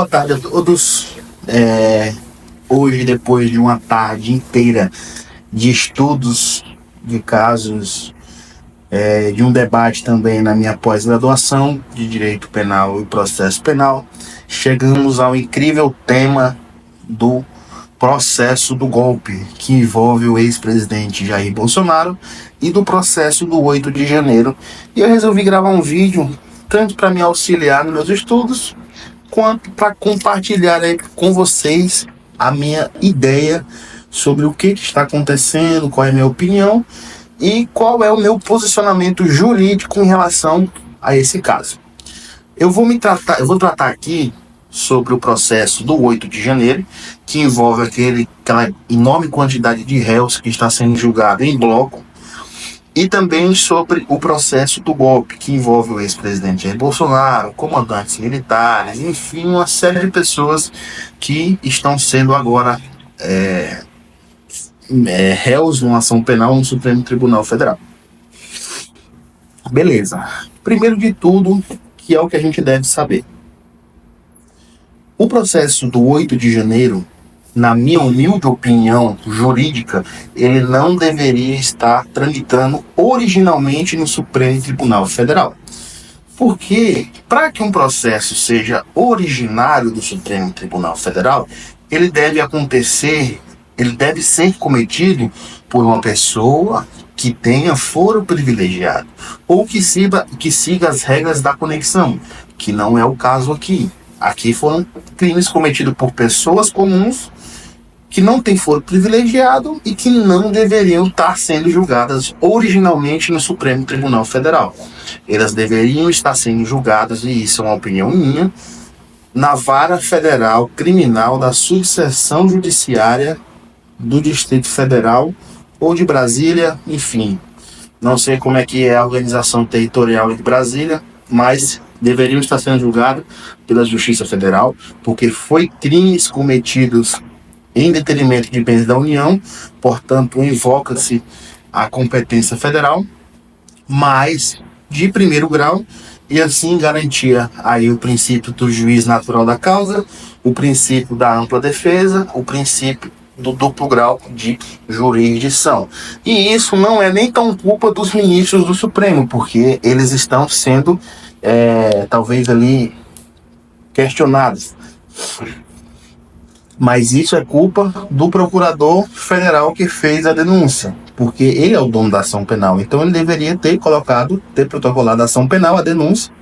boa tarde a todos. Hoje, depois de uma tarde inteira de estudos de casos, de um debate também na minha pós-graduação de Direito Penal e Processo Penal, chegamos ao incrível tema do processo do golpe, que envolve o ex-presidente Jair Bolsonaro, e do processo do 8 de janeiro. E eu resolvi gravar um vídeo, tanto para me auxiliar nos meus estudos, quanto para compartilhar aí com vocês a minha ideia sobre o que está acontecendo, qual é a minha opinião e qual é o meu posicionamento jurídico em relação a esse caso. Eu vou tratar aqui sobre o processo do 8 de janeiro, que envolve aquela enorme quantidade de réus que está sendo julgado em bloco, e também sobre o processo do golpe, que envolve o ex-presidente Jair Bolsonaro, comandantes militares, enfim, uma série de pessoas que estão sendo agora réus numa ação penal no Supremo Tribunal Federal. Beleza. Primeiro de tudo, que é o que a gente deve saber. O processo do 8 de janeiro, na minha humilde opinião jurídica, ele não deveria estar tramitando originalmente no Supremo Tribunal Federal. Porque, para que um processo seja originário do Supremo Tribunal Federal, ele deve ser cometido por uma pessoa que tenha foro privilegiado, ou que siga as regras da conexão, que não é o caso aqui. Aqui foram crimes cometidos por pessoas comuns que não têm foro privilegiado e que não deveriam estar sendo julgadas originalmente no Supremo Tribunal Federal. Elas deveriam estar sendo julgadas, e isso é uma opinião minha, na Vara Federal Criminal da Subseção Judiciária do Distrito Federal ou de Brasília, enfim. Não sei como é que é a organização territorial de Brasília, mas deveriam estar sendo julgados pela Justiça Federal, porque foi crimes cometidos em detrimento de bens da União, portanto, invoca-se a competência federal, mas de primeiro grau, e assim garantia aí o princípio do juiz natural da causa, o princípio da ampla defesa, o princípio do duplo grau de jurisdição. E isso não é nem tão culpa dos ministros do Supremo, porque eles estão sendo talvez ali questionados. Mas isso é culpa do procurador federal que fez a denúncia, porque ele é o dono da ação penal. Então ele deveria ter protocolado a ação penal, a denúncia,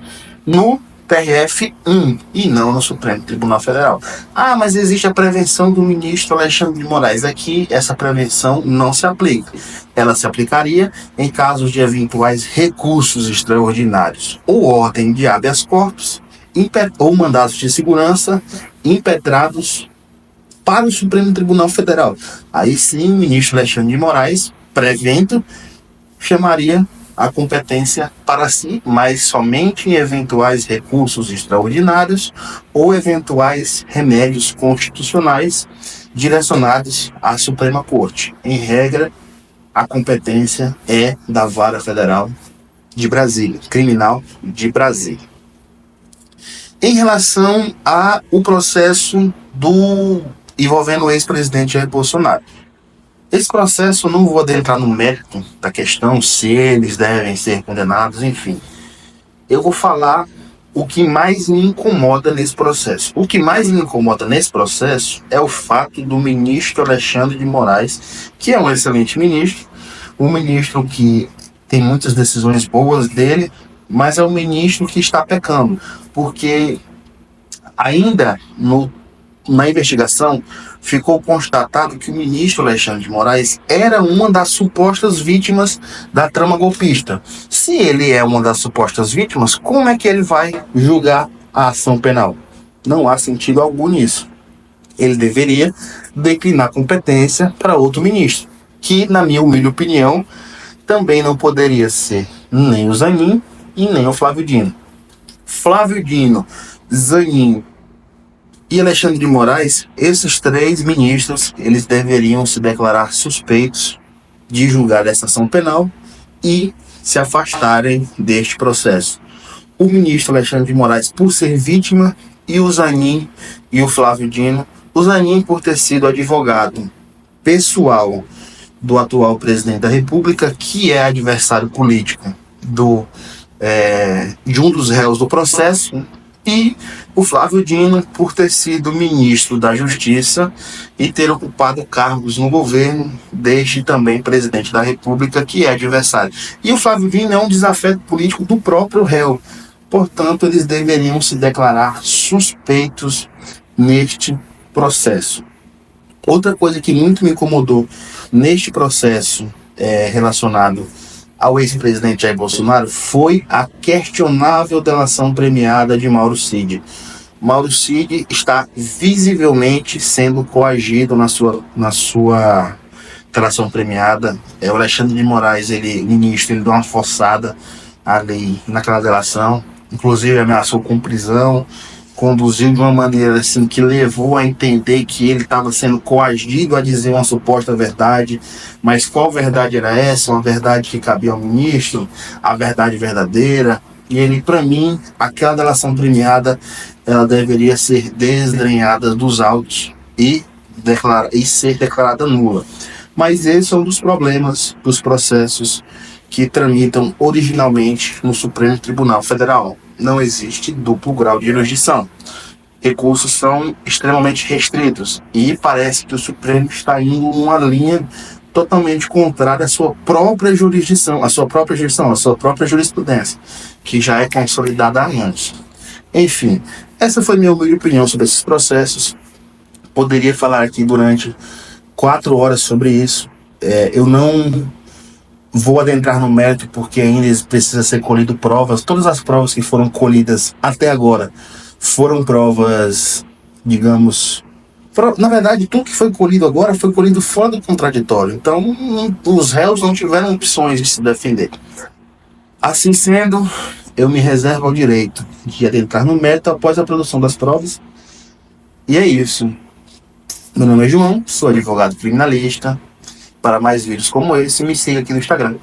no TRF1 e não no Supremo Tribunal Federal. Ah, mas existe a prevenção do ministro Alexandre de Moraes. Aqui essa prevenção não se aplica. Ela se aplicaria em casos de eventuais recursos extraordinários ou ordem de habeas corpus ou mandados de segurança impetrados para o Supremo Tribunal Federal. Aí sim, o ministro Alexandre de Moraes, prevento, chamaria a competência para si, mas somente em eventuais recursos extraordinários ou eventuais remédios constitucionais direcionados à Suprema Corte. Em regra, a competência é da Vara Federal de Brasília, Criminal de Brasília. Em relação ao processo envolvendo o ex-presidente Jair Bolsonaro. Esse processo, eu não vou adentrar no mérito da questão, se eles devem ser condenados, enfim. Eu vou falar o que mais me incomoda nesse processo. O que mais me incomoda nesse processo é o fato do ministro Alexandre de Moraes, que é um excelente ministro, um ministro que tem muitas decisões boas dele, mas é um ministro que está pecando, porque ainda na investigação, ficou constatado que o ministro Alexandre de Moraes era uma das supostas vítimas da trama golpista. Se ele é uma das supostas vítimas, como é que ele vai julgar a ação penal? Não há sentido algum nisso. Ele deveria declinar competência para outro ministro, que, na minha humilde opinião, também não poderia ser nem o Zanin e nem o Flávio Dino. Flávio Dino, Zanin e Alexandre de Moraes, esses três ministros, eles deveriam se declarar suspeitos de julgar essa ação penal e se afastarem deste processo. O ministro Alexandre de Moraes, por ser vítima, e o Zanin e o Flávio Dino. O Zanin por ter sido advogado pessoal do atual presidente da República, que é adversário político de um dos réus do processo, e o Flávio Dino por ter sido ministro da Justiça e ter ocupado cargos no governo, desde também presidente da República, que é adversário. E o Flávio Dino é um desafeto político do próprio réu, portanto eles deveriam se declarar suspeitos neste processo. Outra coisa que muito me incomodou neste processo relacionado ao ex-presidente Jair Bolsonaro foi a questionável delação premiada de Mauro Cid. Mauro Cid está visivelmente sendo coagido na sua delação premiada. O Alexandre de Moraes, ministro, ele deu uma forçada ali naquela delação, inclusive ameaçou com prisão, conduziu de uma maneira assim que levou a entender que ele estava sendo coagido a dizer uma suposta verdade, mas qual verdade era essa? Uma verdade que cabia ao ministro? A verdade verdadeira? E ele, para mim, aquela delação premiada, ela deveria ser desdenhada dos autos e ser declarada nula. Mas esse é um dos problemas dos processos que tramitam originalmente no Supremo Tribunal Federal. Não existe duplo grau de jurisdição. Recursos são extremamente restritos e parece que o Supremo está indo numa linha totalmente contrária à sua própria jurisdição, à sua própria jurisprudência, que já é consolidada há anos. Enfim, essa foi minha humilde opinião sobre esses processos. Poderia falar aqui durante 4 horas sobre isso. Eu não vou adentrar no mérito porque ainda precisa ser colhido provas. Todas as provas que foram colhidas até agora foram provas, digamos... Na verdade, tudo que foi colhido agora foi colhido fora do contraditório. Então, os réus não tiveram opções de se defender. Assim sendo, eu me reservo ao direito de adentrar no mérito após a produção das provas. E é isso. Meu nome é João, sou advogado criminalista. Para mais vídeos como esse, me siga aqui no Instagram.